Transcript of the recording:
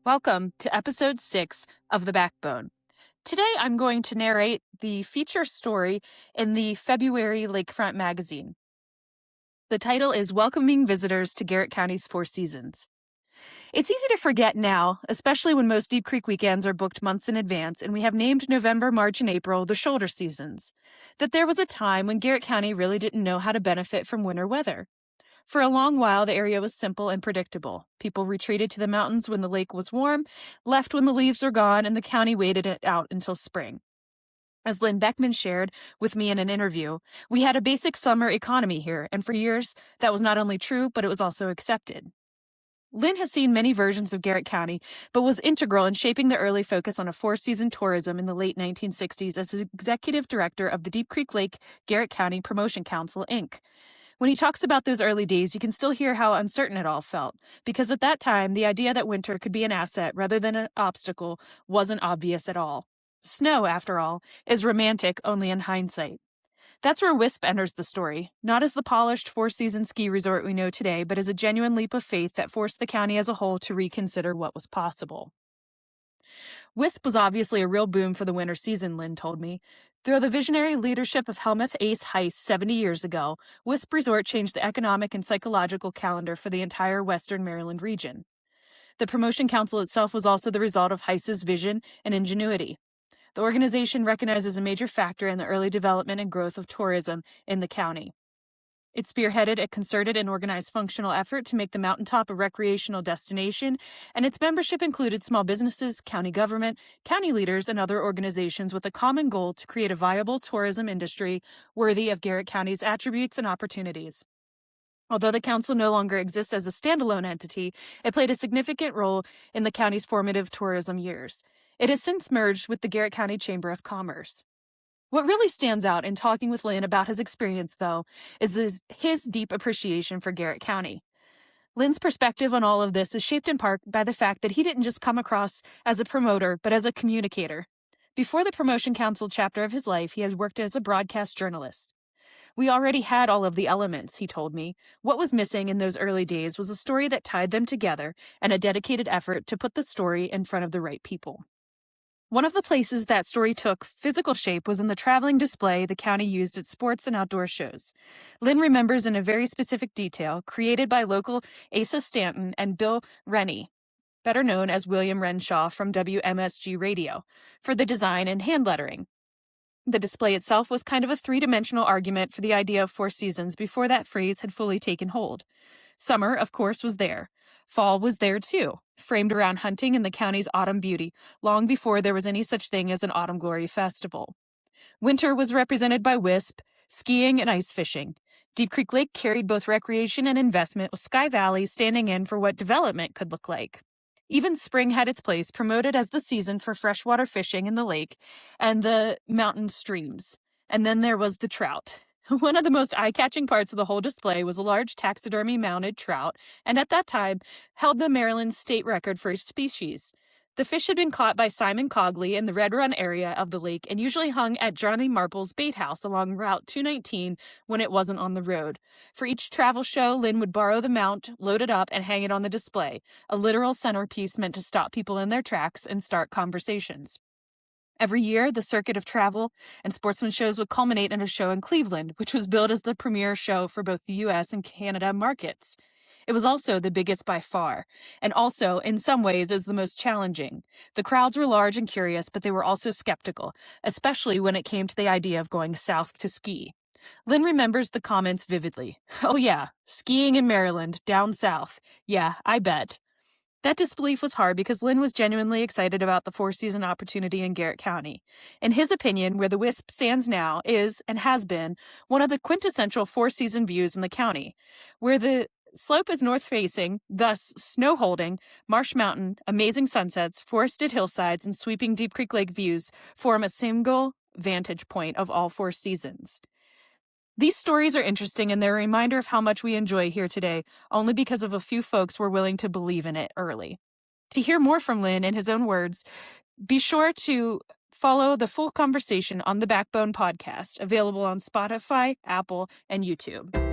Welcome to episode 6 of The Backbone. Today I'm going to narrate the feature story in the February Lakefront magazine. The title is Welcoming Visitors to Garrett County's Four Seasons. It's easy to forget now, especially when most Deep Creek weekends are booked months in advance and we have named November, March, and April the shoulder seasons, that there was a time when Garrett County really didn't know how to benefit from winter weather. For a long while, the area was simple and predictable. People retreated to the mountains when the lake was warm, left when the leaves were gone, and the county waited it out until spring. As Lynn Beckman shared with me in an interview, we had a basic summer economy here, and for years, that was not only true, but it was also accepted. Lynn has seen many versions of Garrett County, but was integral in shaping the early focus on a four-season tourism in the late 1960s as executive director of the Deep Creek Lake Garrett County Promotion Council, Inc. When he talks about those early days, you can still hear how uncertain it all felt, because at that time, the idea that winter could be an asset rather than an obstacle wasn't obvious at all. Snow, after all, is romantic only in hindsight. That's where Wisp enters the story, not as the polished four-season ski resort we know today, but as a genuine leap of faith that forced the county as a whole to reconsider what was possible. Wisp was obviously a real boom for the winter season, Lynn told me. Through the visionary leadership of Helmuth Ace Heiss 70 years ago, Wisp Resort changed the economic and psychological calendar for the entire western Maryland region. The Promotion Council itself was also the result of Heiss's vision and ingenuity. The organization recognizes a major factor in the early development and growth of tourism in the county. It spearheaded a concerted and organized functional effort to make the mountaintop a recreational destination, and its membership included small businesses, county government, county leaders, and other organizations with a common goal to create a viable tourism industry worthy of Garrett County's attributes and opportunities. Although the council no longer exists as a standalone entity, it played a significant role in the county's formative tourism years. It has since merged with the Garrett County Chamber of Commerce. What really stands out in talking with Lynn about his experience, though, is his deep appreciation for Garrett County. Lynn's perspective on all of this is shaped in part by the fact that he didn't just come across as a promoter, but as a communicator. Before the Promotion Council chapter of his life, he has worked as a broadcast journalist. We already had all of the elements, he told me. What was missing in those early days was a story that tied them together and a dedicated effort to put the story in front of the right people. One of the places that story took physical shape was in the traveling display the county used at sports and outdoor shows. Lynn remembers in a very specific detail, created by local Asa Stanton and Bill Rennie, better known as William Renshaw from WMSG Radio, for the design and hand lettering. The display itself was kind of a three-dimensional argument for the idea of four seasons before that phrase had fully taken hold. Summer, of course, was there. Fall was there, too, framed around hunting and the county's autumn beauty, long before there was any such thing as an Autumn Glory Festival. Winter was represented by Wisp, skiing, and ice fishing. Deep Creek Lake carried both recreation and investment, with Sky Valley standing in for what development could look like. Even spring had its place, promoted as the season for freshwater fishing in the lake and the mountain streams. And then there was the trout. One of the most eye-catching parts of the whole display was a large taxidermy-mounted trout, and at that time held the Maryland state record for its species. The fish had been caught by Simon Cogley in the Red Run area of the lake and usually hung at Johnny Marple's bait house along Route 219 when it wasn't on the road. For each travel show, Lynn would borrow the mount, load it up, and hang it on the display, a literal centerpiece meant to stop people in their tracks and start conversations. Every year, the circuit of travel and sportsman shows would culminate in a show in Cleveland, which was billed as the premier show for both the U.S. and Canada markets. It was also the biggest by far, and also, in some ways, is the most challenging. The crowds were large and curious, but they were also skeptical, especially when it came to the idea of going south to ski. Lynn remembers the comments vividly. "Oh yeah, skiing in Maryland, down south. Yeah, I bet." That disbelief was hard because Lynn was genuinely excited about the four-season opportunity in Garrett County. In his opinion, where the Wisp stands now is, and has been, one of the quintessential four-season views in the county. Where the slope is north-facing, thus snow-holding, Marsh Mountain, amazing sunsets, forested hillsides, and sweeping Deep Creek Lake views form a single vantage point of all four seasons. These stories are interesting, and they're a reminder of how much we enjoy here today, only because of a few folks were willing to believe in it early. To hear more from Lynn in his own words, be sure to follow the full conversation on the Backbone podcast, available on Spotify, Apple, and YouTube.